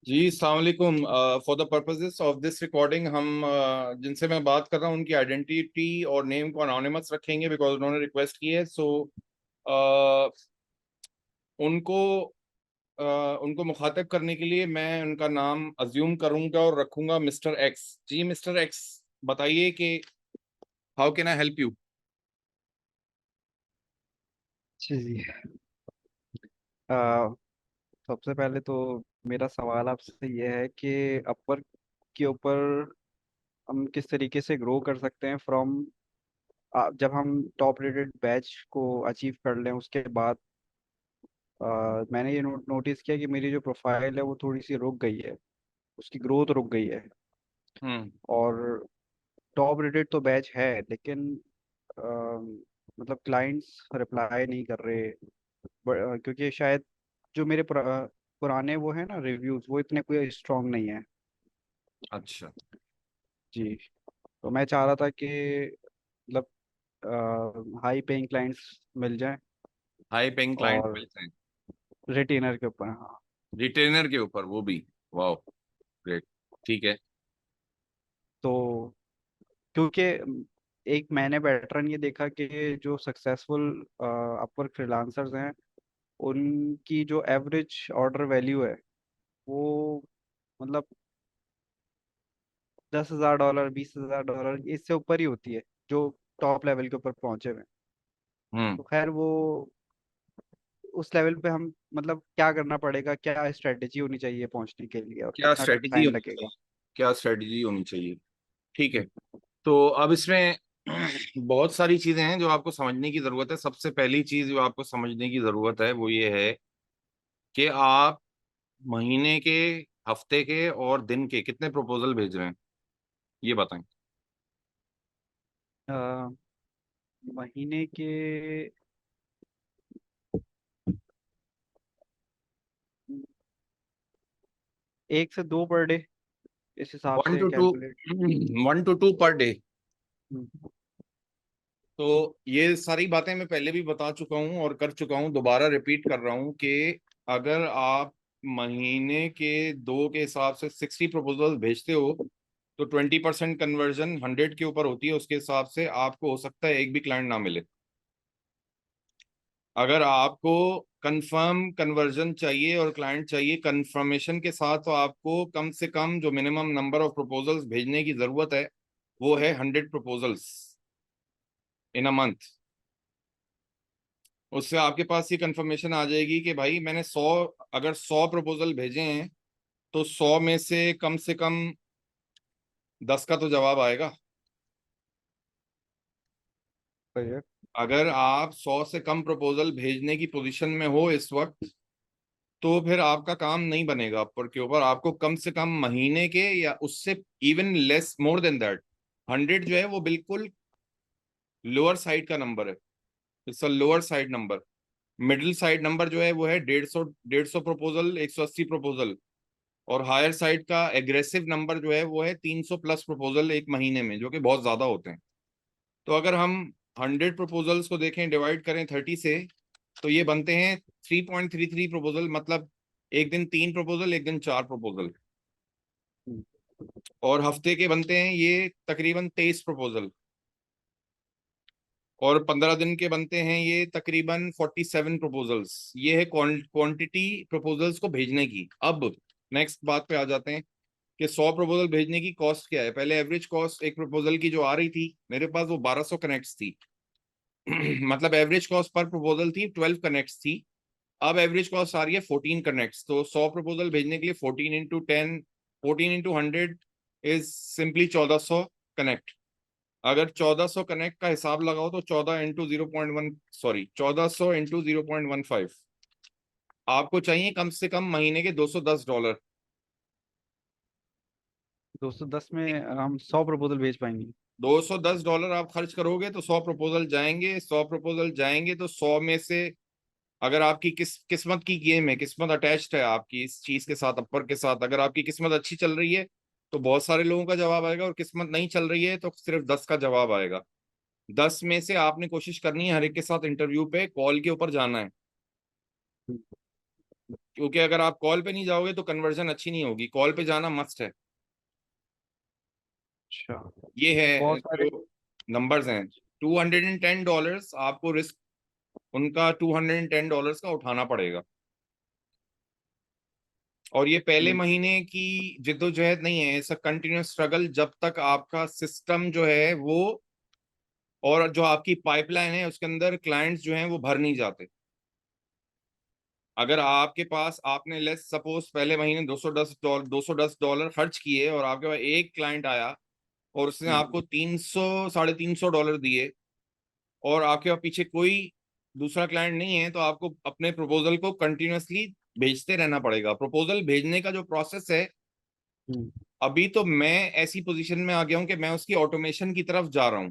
जी अस्सलाम वालेकुम। For the purposes of this recording हम जिनसे मैं बात कर रहा हूँ उनकी आइडेंटिटी और नेम को अनोनिमस रखेंगे बिकॉज उन्होंने रिक्वेस्ट की है। सो उनको अ, उनको मुखातिब करने के लिए मैं उनका नाम अज्यूम करूंगा और रखूंगा मिस्टर एक्स। जी मिस्टर एक्स, बताइए कि how can I help you. जी जी। आ, सबसे पहले तो मेरा सवाल आपसे ये है कि अपवर्क के ऊपर हम किस तरीके से ग्रो कर सकते हैं फ्रॉम जब हम टॉप रेटेड बैच को अचीव कर लें उसके बाद मैंने ये नोटिस किया कि मेरी जो प्रोफाइल है वो थोड़ी सी रुक गई है, उसकी ग्रोथ रुक गई है। हम्म। और टॉप रेटेड तो बैच है लेकिन अ, मतलब क्लाइंट्स रिप्लाई नहीं कर रहे। क्योंकि शायद जो मेरे पुराने वो है ना रिव्यूज वो इतने कोई स्ट्रांग नहीं है। अच्छा। जी। तो मैं चाह रहा था कि मतलब हाई पेइंग क्लाइंट्स मिल जाएं हाई पेइंग क्लाइंट और मिलते हैं रिटेनर के ऊपर। हाँ। रिटेनर के ऊपर, वो भी। वाह, ग्रेट। ठीक है। तो क्योंकि एक मैंने पैटर्न ये देखा कि जो सक्सेसफुल अपवर्क फ्रीलांसर्स हैं उनकी जो एवरेज ऑर्डर वैल्यू है वो मतलब $10,000 $20,000 इससे ऊपर ही होती है जो टॉप लेवल के ऊपर पहुंचे हुए हैं। हम्म। तो खैर वो उस लेवल पे हम मतलब क्या करना पड़ेगा, क्या स्ट्रेटेजी होनी चाहिए पहुंचने के लिए और क्या कितना स्ट्रेटजी टाइम होनी लगेगा? चाहिए? क्या स्ट्रेटजी होनी चाहिए? ठीक है। तो अब इसमें बहुत सारी चीजें हैं जो आपको समझने की जरूरत है। सबसे पहली चीज जो आपको समझने की जरूरत है वो ये है कि आप महीने के, हफ्ते के और दिन के कितने प्रपोजल भेज रहे हैं, ये बताएं। अ, महीने के 1 से 2 पर डे, इस हिसाब वन से to to calculate. 1 to 2 per day. तो ये सारी बातें मैं पहले भी बता चुका हूं और कर चुका हूं, दोबारा रिपीट कर रहा हूं कि अगर आप महीने के 2 के हिसाब से 60 प्रपोजल भेजते हो तो 20% कन्वर्जन 100 के ऊपर होती है। उसके हिसाब से आपको हो सकता है एक भी क्लाइंट ना मिले। अगर आपको कंफर्म कन्वर्जन चाहिए और क्लाइंट चाहिए कंफर्मेशन के साथ, तो आपको कम से कम जो मिनिमम नंबर ऑफ प्रपोजल्स भेजने की जरूरत है वो है 100 प्रपोजल्स इन अ मंथ। उससे आपके पास ये कंफर्मेशन आ जाएगी कि भाई मैंने 100, अगर 100 प्रपोजल भेजे हैं तो 100 में से कम 10 का तो जवाब आएगा। सही है। अगर आप 100 से कम प्रपोजल भेजने की पोजीशन में हो इस वक्त, तो फिर आपका काम नहीं बनेगा अपर के ऊपर। आपको कम से कम महीने के या उससे even less, more than that, 100 जो है वो बिल्कुल लोअर साइड का नंबर है। It's a lower side number. Middle side number जो है वो है 150 प्रपोजल, 180 प्रपोजल। और हायर साइड का एग्रेसिव नंबर जो है वो है 300 प्लस प्रपोजल एक महीने में, जो कि बहुत ज्यादा होते हैं। तो अगर हम 100 प्रपोजल्स को देखें, डिवाइड करें 30 से, तो ये बनते हैं 3.33 प्रपोजल। मतलब एक दिन 3 प्रपोजल, एक दिन 4 प्रपोजल। हम्म, और हफ्ते के बनते हैं ये तकरीबन 23 प्रपोजल। और 15 दिन के बनते हैं ये तकरीबन 47 प्रपोजल्स। ये है क्वांटिटी प्रपोजल्स को भेजने की। अब नेक्स्ट बात पे आ जाते हैं कि 100 प्रपोजल भेजने की कॉस्ट क्या है। पहले एवरेज कॉस्ट एक प्रपोजल की जो आ रही थी मेरे पास वो 1200 कनेक्ट्स थी। मतलब एवरेज कॉस्ट पर प्रपोजल थी 12 कनेक्ट्स थी। अब एवरेज कॉस्ट आ रही है 14 कनेक्ट्स। तो 100 प्रपोजल भेजने के लिए 14 into 10, 14 into 100 is simply 1400 connect. अगर 1400 कनेक्ट का हिसाब लगाओ तो 14 into 0.1, सॉरी 1400 into 0.15, आपको चाहिए कम से कम महीने के $210। 210 में हम 100 प्रपोजल भेज पाएंगे? $210 आप खर्च करोगे तो 100 प्रपोजल जाएंगे। 100 प्रपोजल जाएंगे तो 100 में से, अगर आपकी किस्मत की गेम है, किस्मत अटैच्ड है आपकी इस चीज के साथ, अपर के साथ, अगर आपकी किस्मत अच्छी चल रही है तो बहुत सारे लोगों का जवाब आएगा, और किस्मत नहीं चल रही है तो सिर्फ 10 का जवाब आएगा। 10 में से आपने कोशिश करनी है हर एक के साथ इंटरव्यू पे कॉल के ऊपर जाना है। क्योंकि अगर आप कॉल पे नहीं जाओगे तो कन्वर्जन अच्छी नहीं होगी, कॉल पे जाना मस्ट है। अच्छा। ये है बहुत सारे। जो नंबर्स हैं। $210 आपको रिस्क उनका $210 का उठाना पड़ेगा। और ये पहले हम्म, महीने की जिद्दोजहद नहीं है, इट्स अ कंटिन्यूस स्ट्रगल जब तक आपका सिस्टम जो है वो, और जो आपकी पाइपलाइन है उसके अंदर क्लाइंट्स जो हैं वो भर नहीं जाते। अगर आपके पास, आपने लेस सपोज पहले महीने $210 खर्च किए और आपके पास एक क्लाइंट आया और उसने हम्म, आपको 300 $350 दिए, और आपके पास पीछे कोई दूसरा क्लाइंट नहीं है, तो आपको अपने प्रपोजल को कंटिन्यूअसली भेजते रहना पड़ेगा। प्रपोजल भेजने का जो प्रोसेस है, हम्म, अभी तो मैं ऐसी पोजीशन में आ गया हूं कि मैं उसकी ऑटोमेशन की तरफ जा रहा हूं।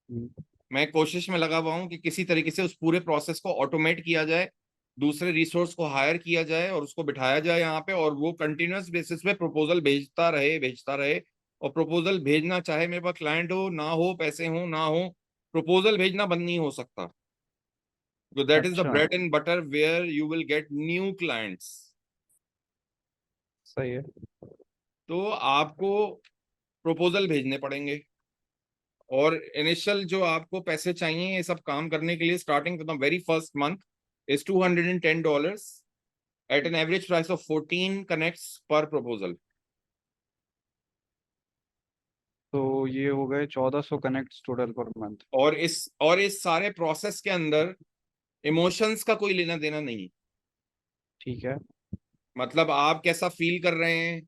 हम्म, मैं कोशिश में लगा हुआ हूं कि किसी तरीके से उस पूरे प्रोसेस को ऑटोमेट किया जाए, दूसरे रिसोर्स को हायर किया जाए और उसको बिठाया जाए यहाँ पे, और वो कंटिन्यूअस बेसिस पे प्रपोजल भेजता रहे। और प्रपोजल भेजना, चाहे मेरे पास क्लाइंट हो ना हो, पैसे हो ना हो, प्रपोजल भेजना बंद नहीं हो सकता। So that is the अच्छा। bread and butter where you will get new clients. सही है। तो आपको प्रपोजल भेजने पड़ेंगे, और इनिशियल जो आपको पैसे चाहिए ये सब काम करने के लिए, starting from the very first month is $210 at an average price of 14 connects per proposal. तो ये हो गए 1400 कनेक्ट टोटल पर मंथ। और इस सारे प्रोसेस के अंदर इमोशंस का कोई लेना देना नहीं। ठीक है। मतलब आप कैसा फील कर रहे हैं,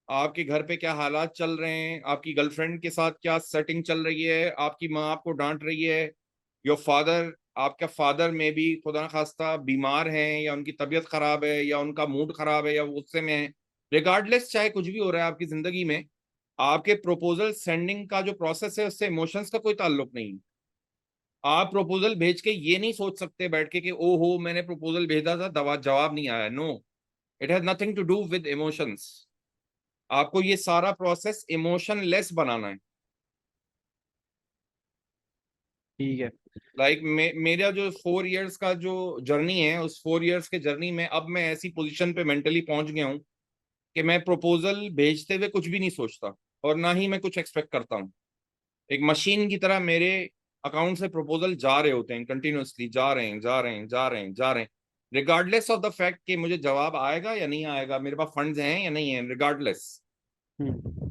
आपके घर पे क्या हालात चल रहे हैं, आपकी गर्लफ्रेंड के साथ क्या सेटिंग चल रही है, आपकी माँ आपको डांट रही है, योर फादर, आपका फादर में भी खुदा न खास्ता बीमार हैं, या उनकी तबीयत खराब है, या उनका मूड खराब है, या वो गुस्से में है, रिगार्डलेस चाहे कुछ भी हो रहा है आपकी जिंदगी में, आपके प्रपोजल सेंडिंग का जो प्रोसेस है उससे इमोशंस का कोई ताल्लुक नहीं। आप प्रपोजल भेज के ये नहीं सोच सकते बैठ के कि ओहो मैंने प्रपोजल भेजा था, दवा जवाब नहीं आया। No, it has nothing to do with emotions. आपको ये सारा प्रोसेस इमोशन लेस बनाना है। ठीक है। लाइक मेरा जो 4 इयर्स का जो जर्नी है, उस 4 इयर्स के जर्नी में अब मैं ऐसी पोजीशन पे मेंटली पहुंच गया हूं कि मैं प्रपोजल भेजते हुए कुछ भी नहीं सोचता, और ना ही मैं कुछ एक्सपेक्ट करता हूँ। एक मशीन की तरह मेरे अकाउंट से प्रपोजल जा रहे होते हैं, कंटिन्यूअसली जा रहे हैं, जा रहे हैं, जा रहे हैं, जा रहे हैं, रिगार्डलेस ऑफ द फैक्ट कि मुझे जवाब आएगा या नहीं आएगा, मेरे पास फंड्स हैं या नहीं है, रिगार्डलेस। हम्म।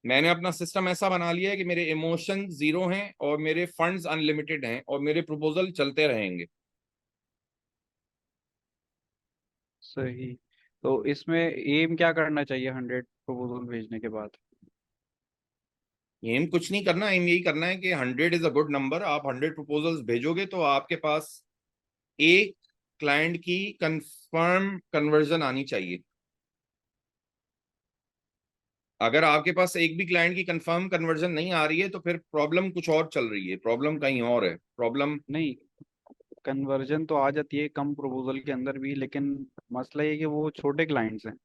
मैंने अपना सिस्टम ऐसा बना लिया है कि मेरे इमोशन जीरो हैं और मेरे फंड्स अनलिमिटेड हैं, और मेरे प्रपोजल चलते रहेंगे। सही। तो इसमें एम क्या करना चाहिए 100 प्रपोजल भेजने के बाद? एम कुछ नहीं करना, एम यही करना है कि 100 इज अ गुड नंबर। आप 100 प्रपोजल्स भेजोगे तो आपके पास एक क्लाइंट की कंफर्म कन्वर्जन आनी चाहिए। अगर आपके पास एक भी क्लाइंट की कंफर्म कन्वर्जन नहीं आ रही है तो फिर प्रॉब्लम कुछ और चल रही है, प्रॉब्लम कहीं और है, प्रॉब्लम। नहीं, कन्वर्जन तो आ जाती है कम प्रपोजल के अंदर भी, लेकिन मसला ये है कि वो छोटे क्लाइंट्स हैं।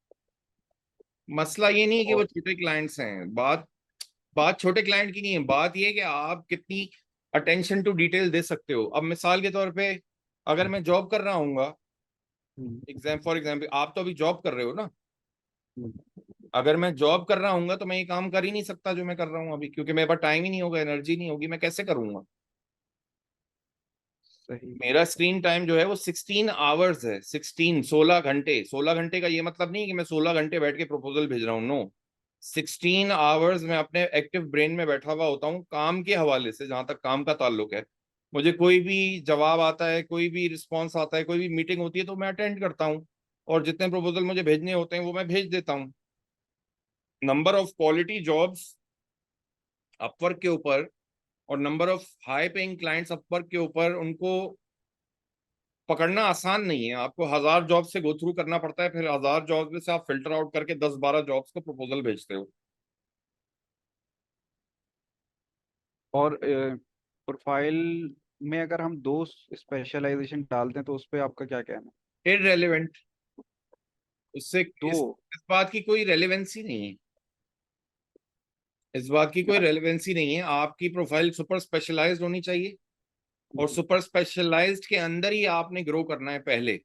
मसला ये नहीं है कि वो और छोटे क्लाइंट्स हैं, बात बात छोटे क्लाइंट की नहीं है, बात ये है कि आप कितनी अटेंशन टू डिटेल दे सकते हो। अब मिसाल के तौर पे, अगर मैं जॉब कर रहा हूँ, हम्म, फॉर एग्जाम्पल आप तो अभी जॉब कर रहे हो ना, हम्म, अगर मैं जॉब कर रहा हूँ तो मैं ये काम कर ही नहीं सकता जो मैं कर रहा हूँ अभी, क्योंकि मेरे पास टाइम ही नहीं होगा, एनर्जी नहीं होगी, मैं कैसे करूंगा। सही। मेरा स्क्रीन टाइम जो है वो 16 आवर्स है, 16 16 घंटे का ये मतलब नहीं कि मैं 16 घंटे बैठ के प्रपोजल भेज रहा हूँ, नो। 16 आवर्स मैं अपने एक्टिव ब्रेन में बैठा हुआ होता हूँ काम के हवाले से, जहां तक काम का ताल्लुक है। मुझे कोई भी जवाब आता है, कोई भी रिस्पॉन्स आता है, कोई भी मीटिंग होती है तो मैं अटेंड करता हूँ, और जितने प्रपोजल मुझे भेजने होते हैं वो मैं भेज देता हूँ। Number of quality jobs Upwork के ऊपर, और number of high paying clients Upwork के ऊपर, उनको पकड़ना आसान नहीं है। आपको 1000 जॉब से गो थ्रू करना पड़ता है, फिर 1000 जॉब में से आप फिल्टर आउट करके 10-12 जॉब्स को प्रपोजल भेजते हो। और प्रोफाइल में अगर हम दो स्पेशलाइजेशन डालते हैं तो उस पे आपका क्या कहना है? इररेलेवेंट, उससे दो। इस बात की कोई रेलेवेंसी नहीं है। इस बात की कोई यार। रेलेवेंसी नहीं है, आपकी प्रोफाइल सुपर स्पेशलाइज्ड होनी चाहिए, और हम्म, सुपर स्पेशलाइज्ड के अंदर ही आपने ग्रो करना है पहले।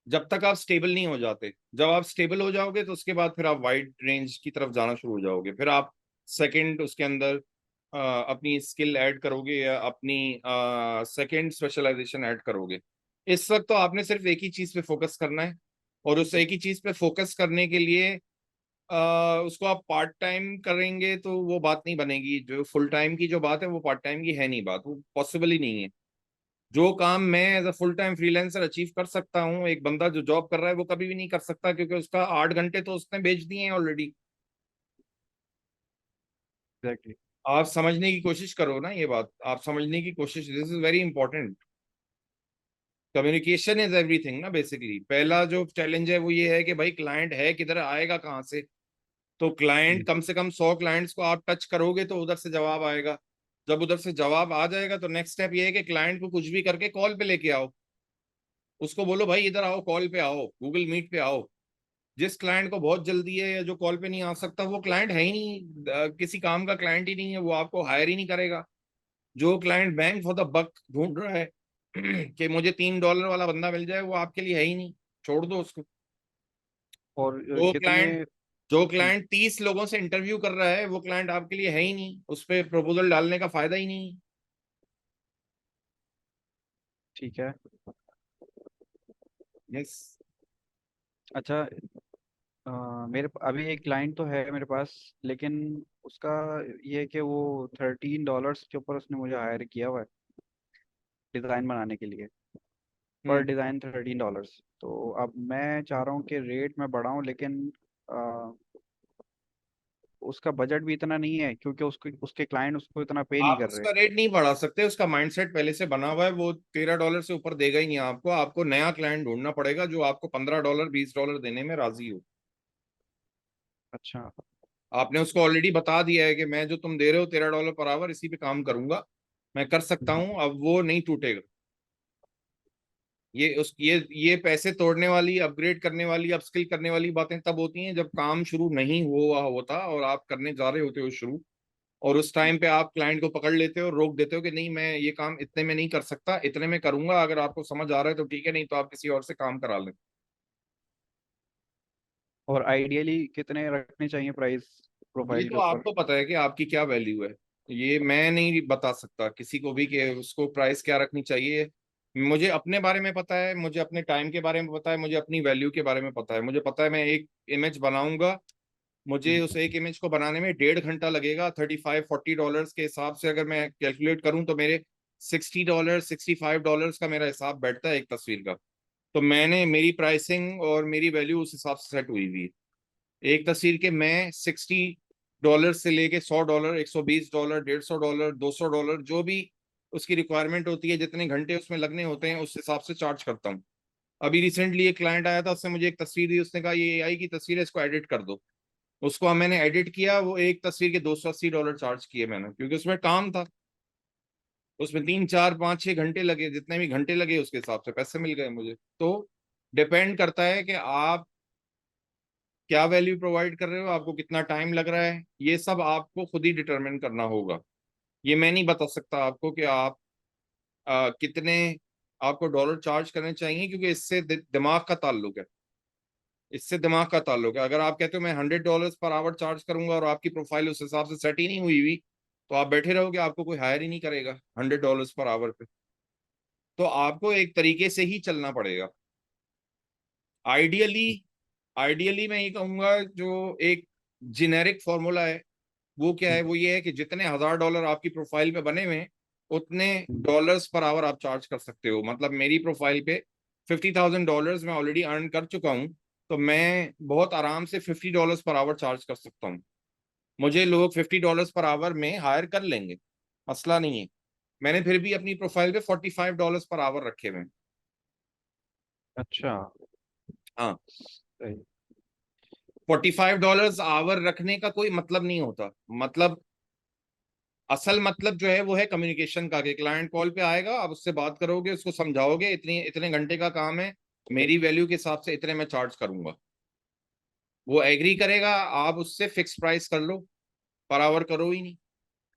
जब तक आप स्टेबल नहीं हो जाते। जब आप स्टेबल हो जाओगे तो उसके बाद फिर आप वाइड रेंज की तरफ जाना शुरू हो जाओगे। फिर आप सेकंड उसके अंदर अपनी स्किल ऐड करोगे या अपनी सेकंड स्पेशलाइजेशन ऐड करोगे। इस वक्त तो आपने सिर्फ एक ही चीज पे फोकस करना है, और उस एक ही चीज पे फोकस करने के लिए उसको आप पार्ट टाइम करेंगे तो वो बात नहीं बनेगी। जो फुल टाइम की जो बात है वो पार्ट टाइम की है नहीं, बात वो पॉसिबल ही नहीं है। जो काम मैं as a full time freelancer achieve कर सकता हूँ, एक बंदा जो जॉब कर रहा है वो कभी भी नहीं कर सकता, क्योंकि उसका 8 घंटे तो उसने बेच दिए हैं ऑलरेडी। एग्जैक्टली। आप समझने की कोशिश करो ना, ये बात आप समझने की कोशिश, this is very important. Communication is everything ना बेसिकली। पहला जो चैलेंज है वो ये है कि भाई क्लाइंट है किधर, आएगा कहाँ से। तो क्लाइंट, कम से कम 100 क्लाइंट्स को आप टच करोगे तो उधर से जवाब आएगा। जब उधर से जवाब आ जाएगा तो नेक्स्ट स्टेप ये है कि क्लाइंट को कुछ भी करके कॉल पे लेके आओ। उसको बोलो भाई इधर आओ, कॉल पे आओ, गूगल मीट पे आओ। जिस क्लाइंट को बहुत जल्दी है या जो कॉल पे नहीं आ सकता, वो क्लाइंट है ही नहीं, किसी काम का क्लाइंट ही नहीं है, वो आपको हायर ही नहीं करेगा। जो client bang for the buck ढूंढ रहा है कि मुझे $3 वाला बंदा मिल जाए, वो आपके लिए है ही नहीं, छोड़ दो उसको। और जो कितने। क्लाइंट जो क्लाइंट 30 लोगों से इंटरव्यू कर रहा है, वो क्लाइंट आपके लिए है ही नहीं, उस पर प्रपोजल डालने का फायदा ही नहीं। ठीक है। यस। अच्छा। अभी एक क्लाइंट तो है मेरे पास, लेकिन उसका ये है कि वो $13 के ऊपर उसने मुझे हायर किया हुआ है डिज़ाइन बनाने के लिए। पर हम्म। डिज़ाइन $13। तो अब मैं चाह रहा हूँ कि रेट मैं बढ़ाऊँ, लेकिन अ, उसका बजट भी इतना नहीं है, क्योंकि उसके उसके क्लाइंट उसको इतना पे नहीं आप कर रहे। उसका रेट नहीं बढ़ा सकते, उसका माइंडसेट पहले से बना हुआ है, वो $13 से ऊपर देगा ही नहीं आपको। आपको नया क्लाइंट ढूंढना पड़ेगा जो आपको $15 $20 देने में राजी हो। अच्छा। आपने उसको ऑलरेडी बता दिया है कि मैं जो तुम दे रहे हो $13 पर आवर, इसी पे काम करूंगा, मैं कर सकता हूँ, अब वो नहीं टूटेगा। ये पैसे तोड़ने वाली, अपग्रेड करने वाली, अपस्किल करने वाली बातें तब होती हैं जब काम शुरू नहीं हुआ होता और आप करने जा रहे होते हो शुरू। और उस टाइम पे आप क्लाइंट को पकड़ लेते हो, रोक देते हो कि नहीं मैं ये काम इतने में नहीं कर सकता, इतने में करूंगा, अगर आपको समझ आ रहा है तो ठीक है, नहीं तो आप किसी और से काम करा लें। और आइडियली कितने रखने चाहिए प्राइस ये प्रोफाइल के तो ऊपर? आपको पता है कि आपकी क्या वैल्यू है। ये मैं नहीं बता सकता किसी को भी कि उसको प्राइस क्या रखनी चाहिए। मुझे अपने बारे में पता है, मुझे अपने टाइम के बारे में पता है, मुझे अपनी वैल्यू के बारे में पता है। मुझे पता है मैं एक इमेज बनाऊंगा, मुझे उस एक इमेज को बनाने में 1.5 घंटा लगेगा। $35-40 के हिसाब से अगर मैं कैलकुलेट करूं तो मेरे $60 $65 का मेरा हिसाब बैठता है एक तस्वीर का। तो मैंने, मेरी प्राइसिंग और मेरी वैल्यू उस हिसाब से सेट हुई हुई है। एक तस्वीर के मैं $60 से लेके $100, $120, $150, $200, जो भी उसकी रिक्वायरमेंट होती है, जितने घंटे उसमें लगने होते हैं, उस हिसाब से चार्ज करता हूँ। अभी रिसेंटली एक क्लाइंट आया था, उसने मुझे एक तस्वीर दी, उसने कहा ये एआई की तस्वीर है, इसको एडिट कर दो। उसको मैंने एडिट किया, वो एक तस्वीर के $280 चार्ज किए मैंने, क्योंकि उसमें काम था। उसमें 3 4 5 6 घंटे लगे, जितने भी घंटे लगे उसके हिसाब से पैसे मिल गए मुझे। तो डिपेंड करता है कि आप क्या वैल्यू प्रोवाइड कर रहे हो, आपको कितना टाइम लग रहा है, ये सब आपको खुद ही डिटरमिन करना होगा। ये मैं नहीं बता सकता आपको कि आप कितने आपको डॉलर चार्ज करने चाहिए, क्योंकि इससे दिमाग का ताल्लुक है। इससे दिमाग का ताल्लुक है। अगर आप कहते हो मैं $100 पर आवर चार्ज करूंगा और आपकी प्रोफाइल उस हिसाब से सेट ही नहीं हुई हुई, तो आप बैठे रहोगे, आपको कोई हायर ही नहीं करेगा $100 पर आवर पे। तो आपको एक तरीके से ही चलना पड़ेगा। आइडियली आइडियली मैं ये कहूंगा, जो एक जेनेरिक फॉर्मूला है वो क्या है, वो ये है कि जितने $1000 आपकी प्रोफाइल पे बने हुए हैं, उतने डॉलर्स पर आवर आप चार्ज कर सकते हो। मतलब मेरी प्रोफाइल पे $50,000 मैं ऑलरेडी अर्न कर चुका हूं, तो मैं बहुत आराम से $50 पर आवर चार्ज कर सकता हूँ। मुझे लोग $50 पर आवर में हायर कर लेंगे, मसला नहीं है। मैंने फिर भी अपनी प्रोफाइल पे $45 पर आवर रखे हुए हैं। अच्छा। हाँ। सही। $45 आवर रखने का कोई मतलब नहीं होता। मतलब असल मतलब जो है वो है कम्युनिकेशन का, कि क्लाइंट कॉल पे आएगा, आप उससे बात करोगे, उसको समझाओगे इतनी इतने घंटे का काम है, मेरी वैल्यू के हिसाब से इतने में चार्ज करूंगा। वो एग्री करेगा, आप उससे फिक्स प्राइस कर लो, पर आवर करो ही नहीं,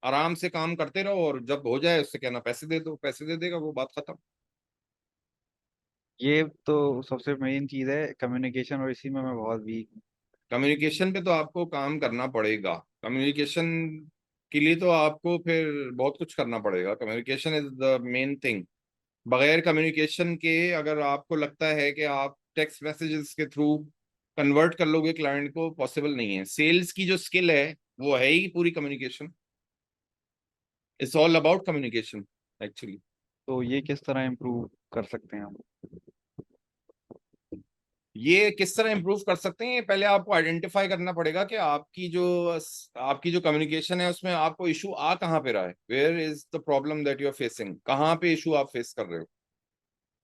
आराम से काम करते रहो, और जब हो जाए उससे कहना पैसे दे दो, पैसे दे देगा, वो बात खत्म। ये तो सबसे मेन चीज है कम्युनिकेशन, और इसी में मैं बहुत वीक हूँ। कम्युनिकेशन पे तो आपको काम करना पड़ेगा। कम्युनिकेशन के लिए तो आपको फिर बहुत कुछ करना पड़ेगा। Communication is the main thing. बगैर कम्युनिकेशन के अगर आपको लगता है कि आप टेक्स्ट मैसेजेस के थ्रू कन्वर्ट कर लोगे क्लाइंट को, पॉसिबल नहीं है। सेल्स की जो स्किल है वो है ही पूरी communication. It's all about communication actually. तो ये किस तरह इम्प्रूव कर सकते हैं हम? ये किस तरह इंप्रूव कर सकते हैं, ये पहले आपको आइडेंटिफाई करना पड़ेगा कि आपकी जो कम्युनिकेशन है उसमें आपको इशू आ कहाँ पे रहा है। Where is the problem that you are facing, कहाँ पे इशू आप फेस कर रहे हो।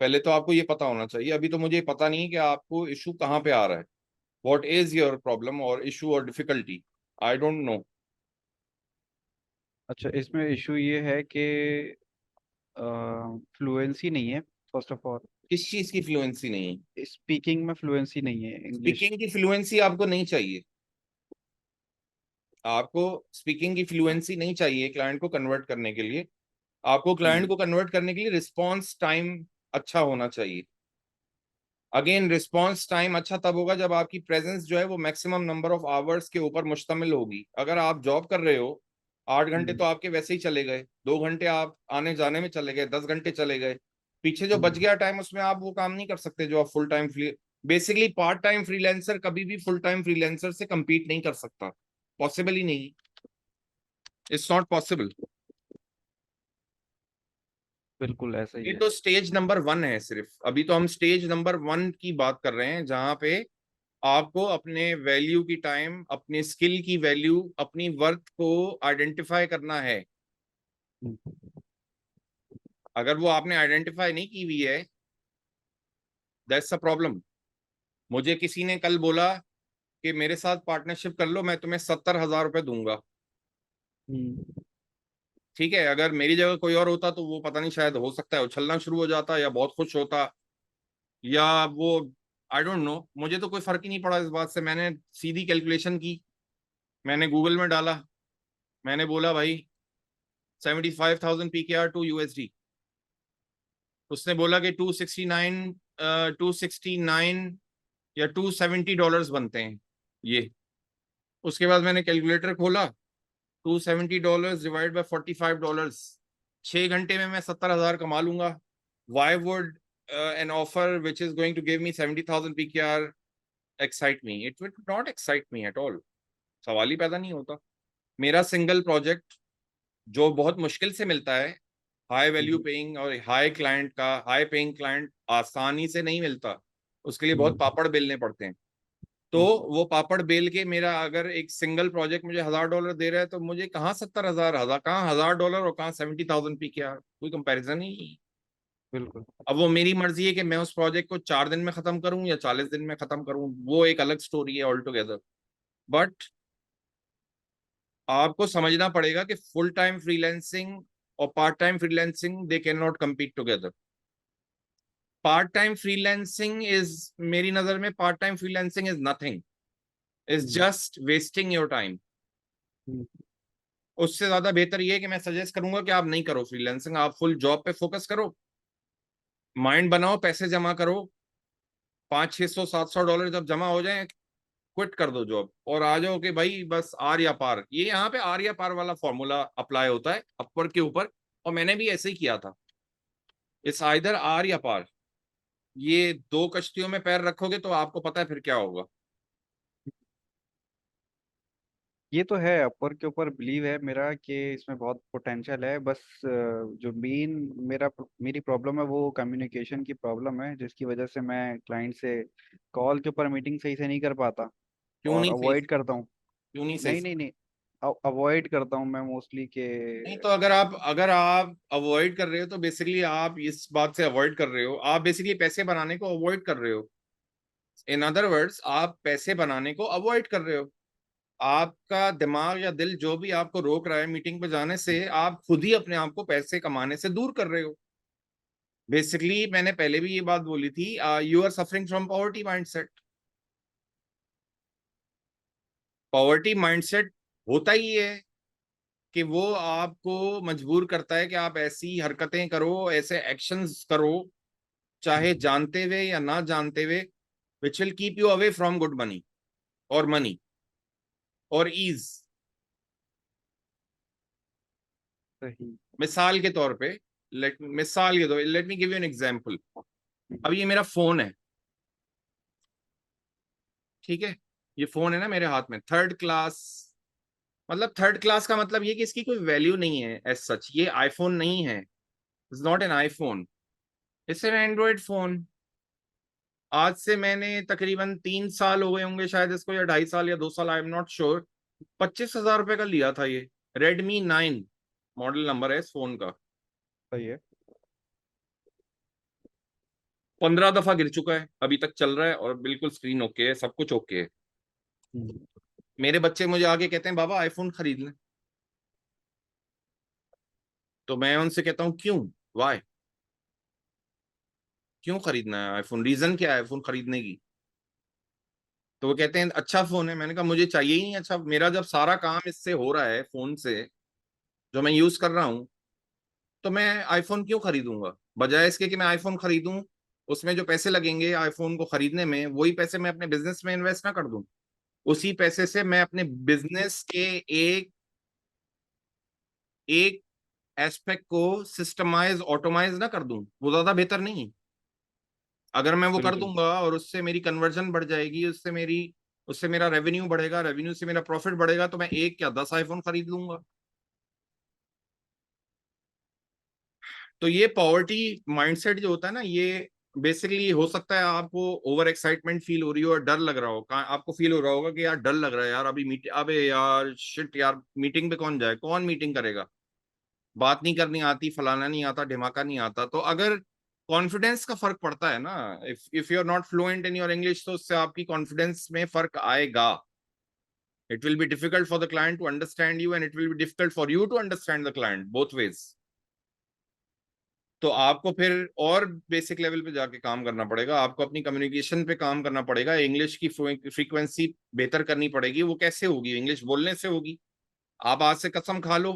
पहले तो आपको ये पता होना चाहिए। अभी तो मुझे पता नहीं कि आपको इशू कहाँ पे आ रहा है। व्हाट इज योर प्रॉब्लम और इशू और डिफिकल्टी, आई डोंट नो। अच्छा, इसमें इशू ये है कि फ्लुएंसी नहीं है, फर्स्ट ऑफ ऑल। किस चीज की फ्लुएंसी नहीं है? स्पीकिंग में फ्लुएंसी नहीं है, इंग्लिश। स्पीकिंग की फ्लुएंसी आपको नहीं चाहिए। आपको स्पीकिंग की फ्लुएंसी नहीं चाहिए क्लाइंट को कन्वर्ट करने के लिए। आपको क्लाइंट को कन्वर्ट करने के लिए रिस्पॉन्स टाइम अच्छा होना चाहिए। अगेन, रिस्पॉन्स टाइम अच्छा तब होगा जब आपकी प्रेजेंस जो है वो मैक्सिमम नंबर ऑफ आवर्स के ऊपर मुश्तमिल होगी। अगर आप जॉब कर रहे हो, 8 घंटे तो आपके वैसे ही चले गए, 2 घंटे आप आने जाने में चले गए, 10 घंटे चले गए। पीछे जो बच गया टाइम उसमें आप वो काम नहीं कर सकते जो आप full time free. Basically part time freelancer कभी भी फुल टाइम फ्रीलांसर से compete नहीं कर सकता। पॉसिबल ही नहीं। It's not possible. बिल्कुल ऐसा ही ये है। तो स्टेज नंबर 1 है सिर्फ। अभी तो हम स्टेज नंबर 1 की बात कर रहे हैं, जहां पे आपको अपने वैल्यू की टाइम, अपने स्किल की वैल्यू, अपनी वर्थ को आइडेंटिफाई करना है। अगर वो आपने आइडेंटिफाई नहीं की हुई है, दैट्स अ प्रॉब्लम। मुझे किसी ने कल बोला कि मेरे साथ पार्टनरशिप कर लो, मैं तुम्हें 70,000 रुपये दूंगा। हम्म। ठीक है, अगर मेरी जगह कोई और होता तो वो पता नहीं, शायद हो सकता है उछलना शुरू हो जाता, या बहुत खुश होता, या वो, आई डोंट नो। मुझे तो कोई फर्क ही नहीं पड़ा इस बात से। मैंने सीधी कैलकुलेशन की, मैंने गूगल में डाला, मैंने बोला भाई 75,000 PKR टू USD। उसने बोला कि 269 या $270 बनते हैं ये। उसके बाद मैंने कैलकुलेटर खोला, $270 डिवाइड बाय $45, 6 घंटे में मैं 70,000 कमा लूंगा। Why would an offer which is going to give me 70,000 PKR excite me? It will not excite me at all. सवाल ही पैदा नहीं होता। मेरा सिंगल प्रोजेक्ट जो बहुत मुश्किल से मिलता है, हाई वैल्यू पेइंग और हाई क्लाइंट का, हाई पेइंग क्लाइंट आसानी से नहीं मिलता। उसके लिए बहुत पापड़ बेलने पड़ते हैं। तो वो पापड़ बेल के मेरा अगर एक सिंगल प्रोजेक्ट मुझे $1,000 दे रहा है, तो मुझे कहाँ 70,000, कहाँ $1,000 और कहाँ 70,000 PKR, कोई कंपैरिजन ही नहीं। बिल्कुल। अब वो मेरी मर्जी है कि मैं उस प्रोजेक्ट को 4 दिन में खत्म करूं या 40 दिन में खत्म करूं, वो एक अलग स्टोरी है ऑल टुगेदर। बट आपको समझना पड़ेगा कि फुल टाइम फ्रीलैंसिंग और part time freelancing, they can not compete together. Part time freelancing is, मेरी नजर में part time freelancing is nothing, is just wasting your time. उससे ज्यादा बेहतर ये है कि मैं सजेस्ट करूंगा कि आप नहीं करो फ्रीलैंसिंग, आप फुल जॉब पे फोकस करो, माइंड बनाओ, पैसे जमा करो। 500, 600, 700 डॉलर जब जमा हो जाए, क्विट कर दो जॉब और आ जाओ कि भाई बस आर या पार। ये यहाँ पे आर या पार वाला फॉर्मूला अप्लाई होता है अपर के ऊपर, और मैंने भी ऐसे ही किया था। इट्स आइदर आर या पार। ये दो कश्तियों में पैर रखोगे तो आपको पता है फिर क्या होगा। ये तो है, अपर के ऊपर बिलीव है मेरा कि इसमें बहुत पोटेंशियल है। बस जो मेरी प्रॉब्लम है वो कम्युनिकेशन की प्रॉब्लम है, जिसकी वजह से मैं क्लाइंट से कॉल के ऊपर मीटिंग सही से नहीं कर पाता क्यों और नहीं सही? अवॉइड करता हूँ। क्यों नहीं सही? नहीं नहीं नहीं, अवॉइड करता हूँ मैं मोस्टली के। नहीं तो अगर आप अवॉइड कर रहे हो तो बेसिकली आप इस बात से अवॉइड कर रहे हो, आप बेसिकली पैसे बनाने को अवॉइड कर रहे हो। इन अदर वर्ड्स, आप पैसे बनाने को अवॉइड कर रहे हो। आपका दिमाग या दिल जो भी आपको रोक रहा है मीटिंग पे जाने से, आप खुद ही अपने आप को पैसे कमाने से दूर कर रहे हो। बेसिकली मैंने पहले भी ये बात बोली थी, you are suffering from poverty mindset. Poverty mindset होता ही है कि वो आपको मजबूर करता है कि आप ऐसी हरकतें करो, ऐसे एक्शंस करो चाहे जानते हुए या ना जानते हुए, which will keep you away from good money और मनी और ईज। सही। मिसाल के तौर पे, let me give you an example. अब ये मेरा फोन है, ठीक है, ये फोन है ना मेरे हाथ में, थर्ड क्लास। मतलब थर्ड क्लास का मतलब ये कि इसकी कोई वैल्यू नहीं है एज सच, ये आईफोन नहीं है, it's not an iPhone, it's an Android phone. आज से मैंने तकरीबन 3 साल हो गए होंगे शायद इसको, या 2.5 साल या 2 साल, आई एम नॉट श्योर, 25,000 रुपए का लिया था ये। Redmi 9 मॉडल नंबर है इस फोन का। सही है। 15 दफा गिर चुका है, अभी तक चल रहा है और बिल्कुल स्क्रीन ओके है, सब कुछ ओके है। हम्म। मेरे बच्चे मुझे आके कहते हैं बाबा आईफोन खरीद लें, तो मैं उनसे कहता हूँ क्यों, वाई, क्यों खरीदना है आईफोन, रीजन क्या है आईफोन खरीदने की। तो वो कहते हैं अच्छा फोन है। मैंने कहा मुझे चाहिए ही नहीं अच्छा, मेरा जब सारा काम इससे हो रहा है फोन से, जो मैं यूज कर रहा हूँ, तो मैं आईफोन क्यों खरीदूंगा, बजाय इसके कि मैं आईफोन खरीदूं, उसमें जो पैसे लगेंगे आईफोन को खरीदने में, वही पैसे मैं अपने बिजनेस में इन्वेस्ट ना कर दूं, उसी पैसे से मैं अपने बिजनेस के एक एक एस्पेक्ट को सिस्टमाइज ऑटोमाइज ना कर दूं, वो ज्यादा बेहतर नहीं है? अगर मैं वो कर बिल्कुल। दूंगा और उससे मेरी कन्वर्जन बढ़ जाएगी, उससे मेरा रेवेन्यू बढ़ेगा, रेवेन्यू से मेरा प्रॉफिट बढ़ेगा, तो मैं एक क्या 10 आईफोन खरीद लूंगा। तो ये पॉवर्टी माइंडसेट जो होता है ना, ये बेसिकली हो सकता है आपको ओवर एक्साइटमेंट फील हो रही हो और डर लग रहा हो, आपको फील हो रहा होगा कि यार डर लग रहा है यार, अभी मीटिंग, अबे यार शिट यार, मीटिंग पे कौन जाए, कौन मीटिंग करेगा, बात नहीं करनी आती, फलाना नहीं आता, ढिमाका नहीं आता। तो अगर कॉन्फिडेंस का फर्क पड़ता है ना, if you are not fluent in your English, तो उससे आपकी कॉन्फिडेंस में फर्क आएगा। It will be difficult for the client to understand you and it will be difficult for you to understand the client, both ways. तो आपको फिर और बेसिक लेवल पे जाके काम करना पड़ेगा, आपको अपनी कम्युनिकेशन पे काम करना पड़ेगा, इंग्लिश की फ्रीक्वेंसी बेहतर करनी पड़ेगी। वो कैसे होगी, इंग्लिश बोलने से होगी। आप आज से कसम खा लो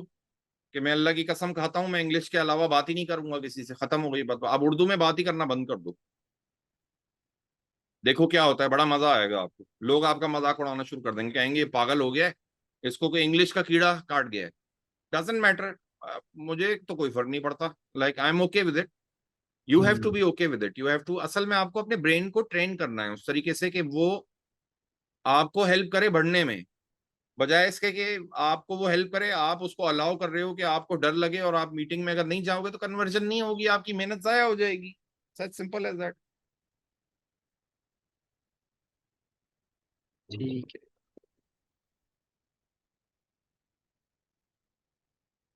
कि मैं अल्लाह की कसम खाता हूं, मैं इंग्लिश के अलावा बात ही नहीं करूंगा किसी से, खत्म हो गई बात, आप उर्दू में बात ही करना बंद कर दो, देखो क्या होता है, बड़ा मजा आएगा आपको। लोग आपका मजाक उड़ाना शुरू कर देंगे, कहेंगे ये पागल हो गया है, इसको कोई इंग्लिश का कीड़ा काट गया है। डजेंट मैटर, मुझे तो कोई फर्क नहीं पड़ता, like I am okay with it. You have to hmm. Be okay with it, you have to, असल में आपको अपने ब्रेन को ट्रेन करना है उस तरीके से कि वो आपको हेल्प करे बढ़ने में, बजाय इसके कि आपको वो हेल्प करे, आप उसको अलाउ कर रहे हो कि आपको डर लगे, और आप मीटिंग में अगर नहीं जाओगे तो कन्वर्जन नहीं होगी, आपकी मेहनत जाया हो जाएगी। सच सिंपल एज दैट। ठीक है।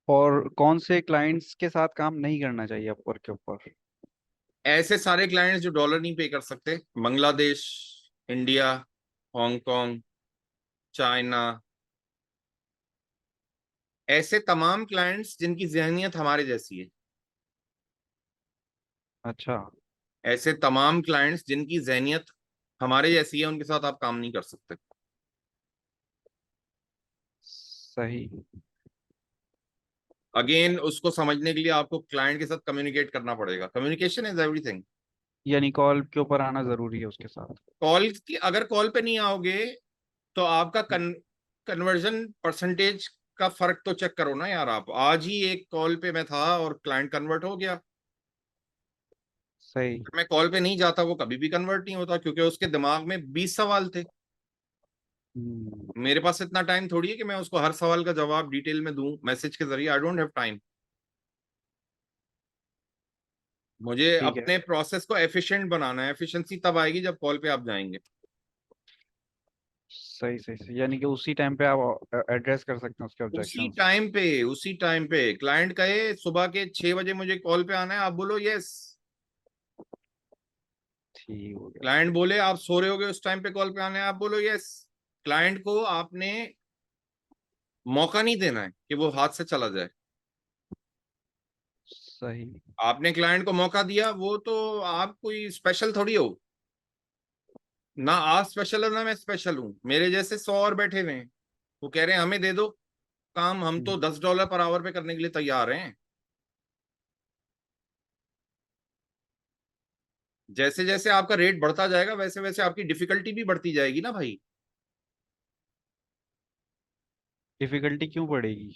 और कौन से क्लाइंट्स के साथ काम नहीं करना चाहिए अपवर्क के ऊपर? ऐसे सारे क्लाइंट्स जो डॉलर नहीं पे कर सकते, बांग्लादेश, इंडिया, हांगकांग, चाइना, ऐसे तमाम क्लाइंट्स जिनकी जहनियत हमारे जैसी है, अच्छा। ऐसे तमाम क्लाइंट्स जिनकी जहनियत हमारे जैसी है, उनके साथ आप काम नहीं कर सकते। सही। अगेन उसको समझने के लिए आपको क्लाइंट के साथ कम्युनिकेट करना पड़ेगा, कम्युनिकेशन इज एवरीथिंग। यानी कॉल के ऊपर आना जरूरी है उसके साथ। कॉल की, अगर कॉल पे नहीं आओगे तो आपका कन्वर्जन परसेंटेज का फर्क तो चेक करो ना यार। आप आज ही एक कॉल पे मैं था और क्लाइंट कन्वर्ट हो गया, सही। मैं कॉल पे नहीं जाता वो कभी भी कन्वर्ट नहीं होता, क्योंकि उसके दिमाग में 20 सवाल थे। हम्म। मेरे पास इतना टाइम थोड़ी है कि मैं उसको हर सवाल का जवाब डिटेल में दूं मैसेज के जरिए, आई डोंट हैव टाइम। मुझे ठीक है। अपने प्रोसेस को एफिशिएंट बनाना है, एफिशिएंसी तब आएगी जब कॉल पे आप जाएंगे। सही सही सही, यानी कि उसी टाइम पे आप एड्रेस कर सकते हैं उसके ऑब्जेक्शंस। उसी टाइम पे क्लाइंट कहे सुबह के 6 बजे मुझे कॉल पे आना है, आप बोलो यस। ठीक हो गया। क्लाइंट बोले आप सो रहे होगे उस टाइम पे कॉल पे आना है, आप बोलो यस। क्लाइंट को आपने मौका नहीं देना है कि वो हाथ से चला जाए। सही। आपने क्लाइंट को मौका दिया, वो तो आप कोई स्पेशल थोड़ी हो, ना आप स्पेशल हो ना मैं स्पेशल हूं, मेरे जैसे 100 और बैठे हुए हैं, वो कह रहे हैं हमें दे दो काम, हम तो हम्म। $10 पर आवर पे करने के लिए तैयार हैं। जैसे जैसे आपका रेट बढ़ता जाएगा वैसे वैसे आपकी डिफिकल्टी भी बढ़ती जाएगी ना भाई। डिफिकल्टी क्यों पड़ेगी?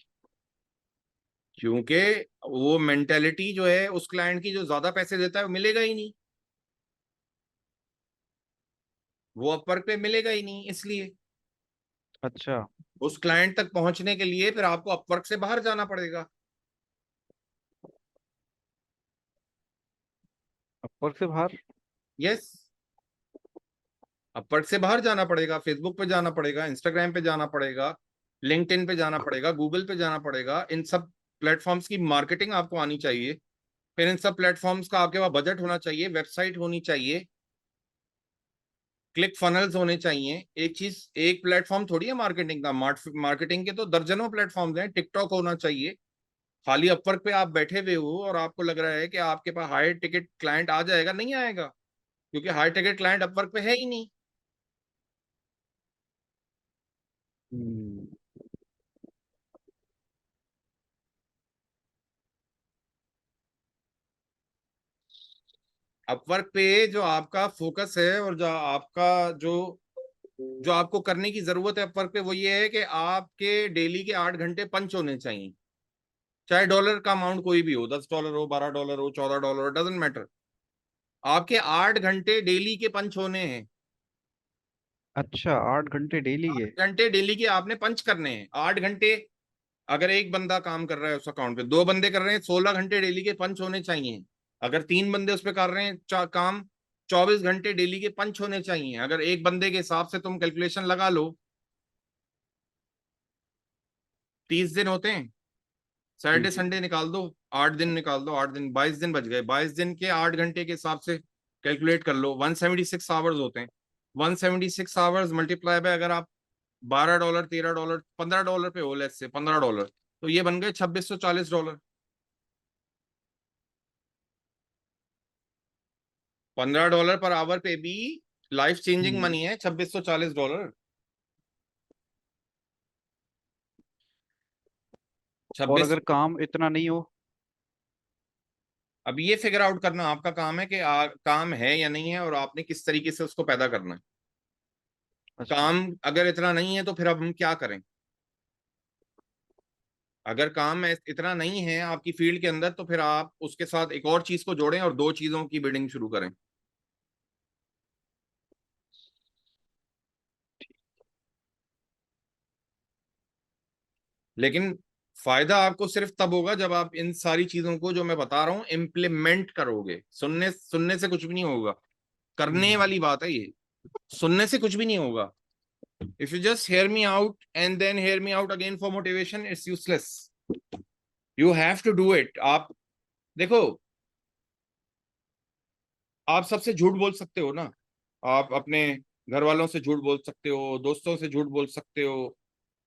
क्योंकि वो मेंटेलिटी जो है उस क्लाइंट की, जो ज्यादा पैसे देता है वो मिलेगा ही नहीं, वो अपवर्क पे मिलेगा ही नहीं, इसलिए अच्छा। उस क्लाइंट तक पहुंचने के लिए फिर आपको अपवर्क से बाहर जाना पड़ेगा। अपवर्क से बाहर? यस, अपवर्क से बाहर जाना पड़ेगा, फेसबुक पे जाना पड़ेगा, इंस्टाग्राम पे जाना पड़ेगा, लिंक्डइन पे जाना पड़ेगा, गूगल पे जाना पड़ेगा। इन सब प्लेटफॉर्म्स की मार्केटिंग आपको आनी चाहिए। फिर इन सब प्लेटफॉर्म्स का आपके पास बजट होना चाहिए, वेबसाइट होनी चाहिए, क्लिक फनल्स होने चाहिए। एक चीज, एक प्लेटफॉर्म थोड़ी है मार्केटिंग का, मार्केटिंग के तो दर्जनों प्लेटफॉर्म्स हैं। टिकटॉक होना चाहिए। खाली अपवर्क पे आप बैठे हुए हो और आपको लग रहा है कि आपके पास हाई टिकट क्लाइंट आ जाएगा, नहीं आएगा, क्योंकि हाई टिकट क्लाइंट अपवर्क पे है ही नहीं। हम्म। अपवर्क पे जो आपका फोकस है और जो आपका जो जो आपको करने की जरूरत है अपवर्क पे, वो ये है कि आपके डेली के 8 घंटे पंच होने चाहिए। चाहे डॉलर का अमाउंट कोई भी हो, $10 हो, $12 हो, $14, डजेंट मैटर। आपके 8 घंटे डेली के पंच होने हैं। अच्छा, 8 घंटे डेली के? 8 घंटे डेली के आपने पंच करने हैं, 8 घंटे। अगर एक बंदा काम कर रहा है उस अकाउंट पे, 2 बंदे कर रहे हैं, 16 घंटे डेली के पंच होने चाहिए। अगर 3 बंदे उस पर कर रहे हैं काम, 24 घंटे डेली के पंच होने चाहिए। अगर एक बंदे के हिसाब से तुम कैलकुलेशन लगा लो, 30 दिन होते हैं, जी सैटरडे जी। संडे निकाल दो, 8 दिन निकाल दो, 8 दिन 22 दिन बच गए। 22 दिन के 8 घंटे के हिसाब से कैलकुलेट कर लो, 176 आवर्स होते हैं। 176 आवर्स मल्टीप्लाई बाय, अगर आप $12, $13, $15 पे हो, लेट्स से $15, तो ये बन गए $2640। $15 पर आवर पे भी लाइफ चेंजिंग हम्म। मनी है, $2640। और 26। अगर काम इतना नहीं हो? अब ये फिगर आउट करना आपका काम है कि काम है या नहीं है, और आपने किस तरीके से उसको पैदा करना है। अच्छा। काम अगर इतना नहीं है तो फिर अब हम क्या करें। अगर काम इतना नहीं है आपकी फील्ड के अंदर, तो फिर आप उसके साथ एक और चीज को जोड़ें और 2 चीजों की बिल्डिंग शुरू करें। लेकिन फायदा आपको सिर्फ तब होगा जब आप इन सारी चीजों को जो मैं बता रहा हूं इम्प्लीमेंट करोगे। सुनने सुनने से कुछ भी नहीं होगा, करने हम्म। वाली बात है ये। सुनने से कुछ भी नहीं होगा। If you just hear me out and then hear me out again for motivation, it's useless. You have to do it. आप देखो, आप सबसे झूठ बोल सकते हो ना, आप अपने घर वालों से झूठ बोल सकते हो, दोस्तों से झूठ बोल सकते हो।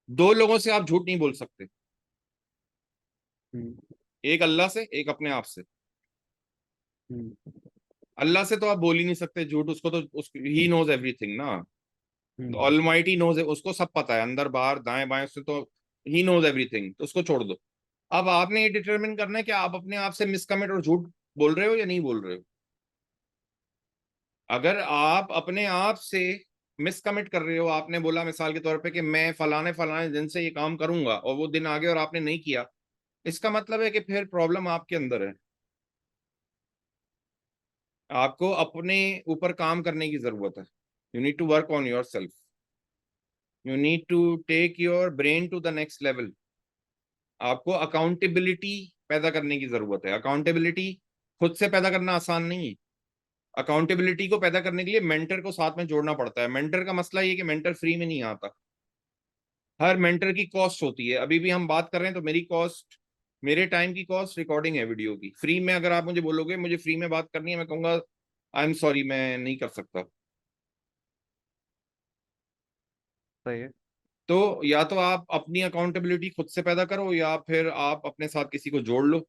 2 लोगों से आप झूठ नहीं बोल सकते, हम्म। एक अल्लाह से, एक अपने आप से। हम्म। अल्लाह से तो आप बोल ही नहीं सकते झूठ, उसको तो उस ही नोज एवरीथिंग ना। तो हम्म। ऑलमाइटी नोज, उसको सब पता है, अंदर बाहर दाएं बाएं, उससे तो ही नोज एवरीथिंग, तो उसको छोड़ दो। अब आपने ये डिटरमिन करना है कि आप अपने आप से मिसकमिट और झूठ बोल रहे हो या नहीं बोल रहे हो। अगर आप अपने आप से मिसकमिट कर रहे हो, आपने बोला मिसाल के तौर पे कि मैं फलाने फलाने दिन से ये काम करूंगा, और वो दिन आ गया और आपने नहीं किया, इसका मतलब है कि फिर प्रॉब्लम आपके अंदर है। आपको अपने ऊपर काम करने की जरूरत है। You need to work on yourself. You need to take your brain to the next level. आपको अकाउंटेबिलिटी पैदा करने की जरूरत है। अकाउंटेबिलिटी खुद से पैदा करना आसान नहीं है। अकाउंटेबिलिटी को पैदा करने के लिए मेंटर को साथ में जोड़ना पड़ता है। मेंटर का मसला ये कि मेंटर फ्री में नहीं आता। हर मेंटर की कॉस्ट होती है। अभी भी हम बात कर रहे हैं तो मेरी कॉस्ट, मेरे टाइम की कॉस्ट रिकॉर्डिंग है वीडियो की। फ्री में अगर आप मुझे बोलोगे मुझे फ्री में बात करनी है, मैं कहूंगा आई एम सॉरी, मैं नहीं कर सकता। सही है। तो या तो आप अपनी अकाउंटेबिलिटी खुद से पैदा करो, या फिर आप अपने साथ किसी को जोड़ लो।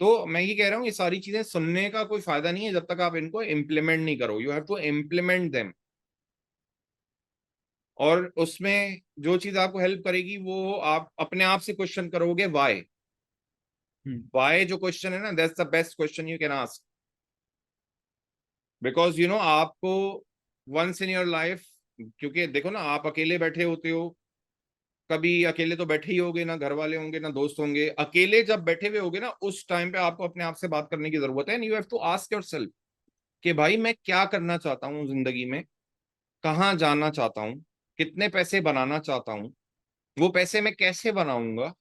तो मैं ये कह रहा हूँ, ये सारी चीजें सुनने का कोई फायदा नहीं है जब तक आप इनको इम्प्लीमेंट नहीं करो। You have to implement them. और उसमें जो चीज आपको हेल्प करेगी वो आप अपने आप से क्वेश्चन करोगे, वाई। हम्म। वाई जो क्वेश्चन है ना, that's the best question you can ask, because you know आपको वंस इन योर लाइफ, क्योंकि देखो ना, आप अकेले बैठे होते हो, कभी अकेले तो बैठे ही होगे, ना घर वाले होंगे ना दोस्त होंगे, अकेले जब बैठे हुए होगे ना, उस टाइम पे आपको अपने आप से बात करने की जरूरत है, and you have to ask yourself कि भाई मैं क्या करना चाहता हूँ जिंदगी में, कहाँ जाना चाहता हूँ, कितने पैसे बनाना चाहता हूँ, वो पैसे मैं कैसे बनाऊंगा,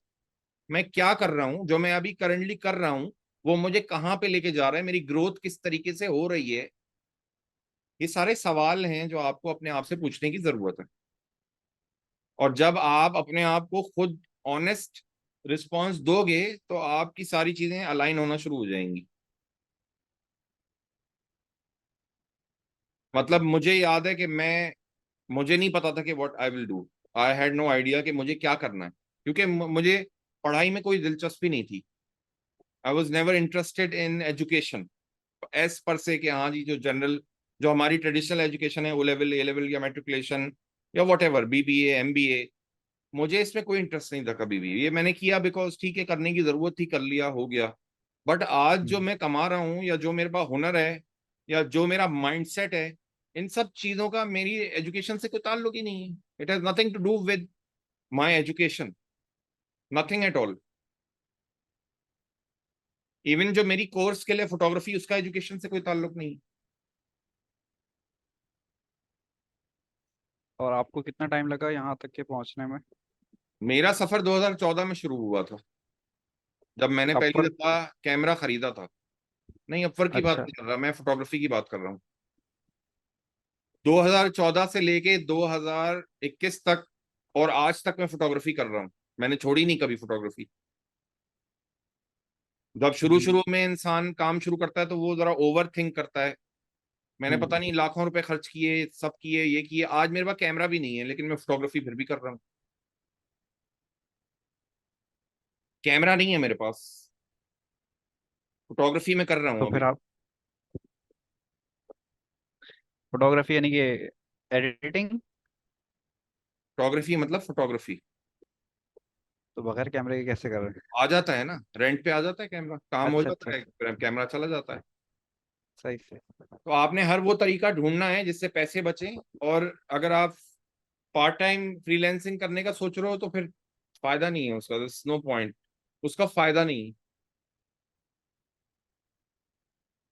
मैं क्या कर रहा हूँ, जो मैं अभी करंटली कर रहा हूँ वो मुझे कहाँ पे लेके जा रहा है, मेरी ग्रोथ किस तरीके से हो रही है। ये सारे सवाल हैं जो आपको अपने आप से पूछने की जरूरत है, और जब आप अपने आप को खुद ऑनेस्ट रिस्पॉन्स दोगे तो आपकी सारी चीजें अलाइन होना शुरू हो जाएंगी। मतलब मुझे याद है कि मुझे नहीं पता था कि what I will do, I had no idea कि मुझे क्या करना है, क्योंकि मुझे पढ़ाई में कोई दिलचस्पी नहीं थी। I was never interested in education as per se, कि हाँ जी जो जनरल, जो हमारी ट्रेडिशनल एजुकेशन है, ओ लेवल, ए लेवल या मेट्रिकुलेशन या वट एवर, बीबीए, एमबीए, मुझे इसमें कोई इंटरेस्ट नहीं था कभी भी। ये मैंने किया बिकॉज ठीक है करने की जरूरत थी, कर लिया, हो गया। बट आज जो हम्म। मैं कमा रहा हूँ, या जो मेरे पास हुनर है, या जो मेरा माइंडसेट है, इन सब चीजों का मेरी एजुकेशन से कोई ताल्लुक ही नहीं है। It has nothing to do with my education, nothing at all. Even जो मेरी कोर्स के लिए फोटोग्राफी, उसका एजुकेशन से कोई ताल्लुक नहीं। और आपको कितना टाइम लगा यहाँ तक के पहुँचने में? मेरा सफर 2014 में शुरू हुआ था, जब मैंने पहली अपवर्क। दफा कैमरा खरीदा था। नहीं, अपवर्क की बात अच्छा। नहीं कर रहा, मैं फोटोग्राफी की बात कर रहा हूँ। 2014 से लेके 2021 तक, और आज तक मैं फोटोग्राफी कर रहा हूँ। मैंने छोड़ी नहीं कभी फोटोग्राफी। जब शुरू हम्म। शुरू में इंसान काम शुरू करता है तो वो जरा ओवर थिंक करता है। मैंने पता हम्म। नहीं लाखों रुपए खर्च किए, सब किए, ये किए, आज मेरे पास कैमरा भी नहीं है, लेकिन मैं फोटोग्राफी फिर भी कर रहा हूँ। कैमरा नहीं है मेरे पास, फोटोग्राफी में कर रहा हूँ तो अभी। फिर आप फोटोग्राफी यानी कि एडिटिंग? फोटोग्राफी मतलब फोटोग्राफी। तो बगैर कैमरे के कैसे कर रहे हैं? आ जाता है ना, रेंट पे आ जाता है कैमरा, काम हो अच्छा अच्छा जाता है, अच्छा। फिर कैमरा चला जाता है। सही से। तो आपने हर वो तरीका ढूंढना है जिससे पैसे बचें। और अगर आप पार्ट टाइम फ्रीलैंसिंग करने का सोच रहे हो तो फिर फायदा नहीं है उसका, नो पॉइंट, उसका फायदा नहीं है।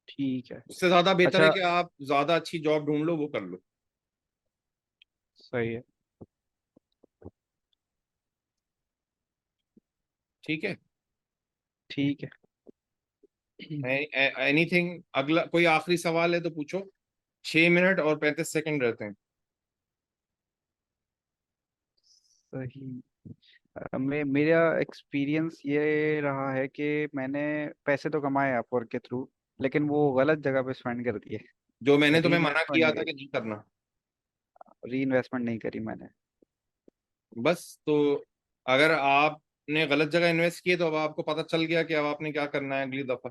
ठीक है। उससे ज्यादा बेहतर है अच्छा। कि आप ज्यादा अच्छी जॉब ढूंढ लो, वो कर लो। सही है। ठीक है। ठीक है। एनीथिंग, अगला कोई आखिरी सवाल है तो पूछो। 6 मिनट और 35 सेकंड रहते हैं। सही। मेरा एक्सपीरियंस ये रहा है कि मैंने पैसे तो कमाए अपवर्क के थ्रू, लेकिन वो गलत जगह पे स्पेंड कर दिए। जो मैंने री तुम्हें मना इन्वेस्टमेंट किया था नहीं, कि नहीं करना। री इन्वेस्टमेंट नहीं करी मैंने। बस तो अगर आपने गलत जगह इन्वेस्ट किए तो अब आपको पता चल गया कि अब आपने क्या करना है अगली दफा।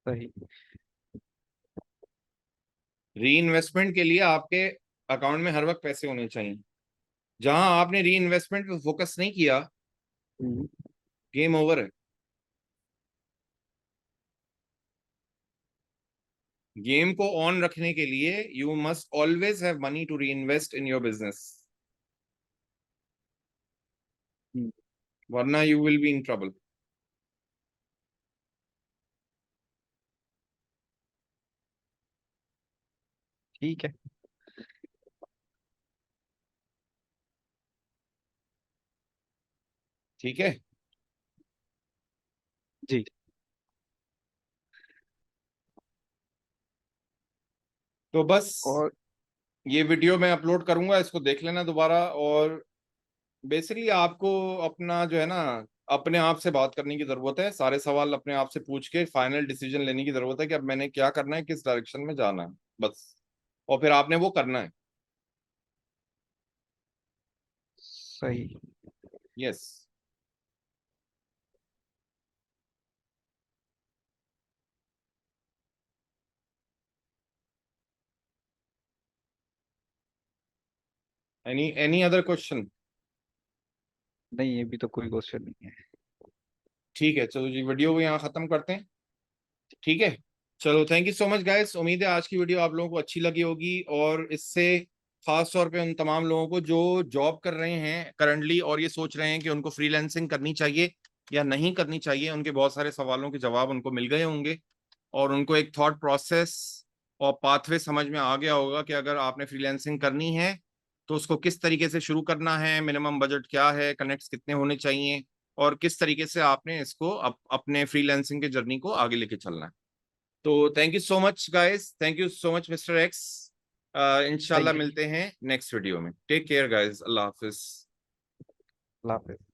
सही। री इन्वेस्टमेंट के लिए आपके अकाउंट में हर वक्त पैसे होने चाहिए। जहां आपने री इन्वेस्टमेंट पे फोकस नहीं किया, हम्म। गेम ओवर है। गेम को ऑन रखने के लिए you must always have money to reinvest in your business, hmm. वरना you will be in trouble. ठीक है। ठीक है। जी। तो बस और ये वीडियो मैं अपलोड करूंगा, इसको देख लेना दोबारा। और बेसिकली आपको अपना जो है ना, अपने आप से बात करने की जरूरत है, सारे सवाल अपने आप से पूछ के फाइनल डिसीजन लेने की जरूरत है कि अब मैंने क्या करना है, किस डायरेक्शन में जाना है, बस। और फिर आपने वो करना है। सही। यस। Any other question? नहीं, ये भी तो कोई क्वेश्चन नहीं है। ठीक है, चलो जी वीडियो को यहाँ खत्म करते हैं। ठीक है, चलो thank you so much guys. उम्मीद है आज की वीडियो आप लोगों को अच्छी लगी होगी, और इससे खास तौर पे उन तमाम लोगों को जो जॉब कर रहे हैं करंटली और ये सोच रहे हैं कि उनको फ्रीलांसिंग करनी चाहिए या नहीं करनी चाहिए, उनके बहुत सारे सवालों के जवाब उनको मिल गए होंगे, और उनको एक थॉट प्रोसेस और पाथवे समझ में आ गया होगा कि अगर आपने फ्रीलांसिंग करनी है तो उसको किस तरीके से शुरू करना है, मिनिमम बजट क्या है, कनेक्ट्स कितने होने चाहिए, और किस तरीके से आपने इसको अपने फ्रीलांसिंग के जर्नी को आगे लेके चलना है। तो thank you so much guys, thank you so much mister x. इंशाल्लाह थैंक यू। मिलते हैं नेक्स्ट वीडियो में। टेक केयर गाइस, अल्लाह हाफिज। अल्लाह हाफिज।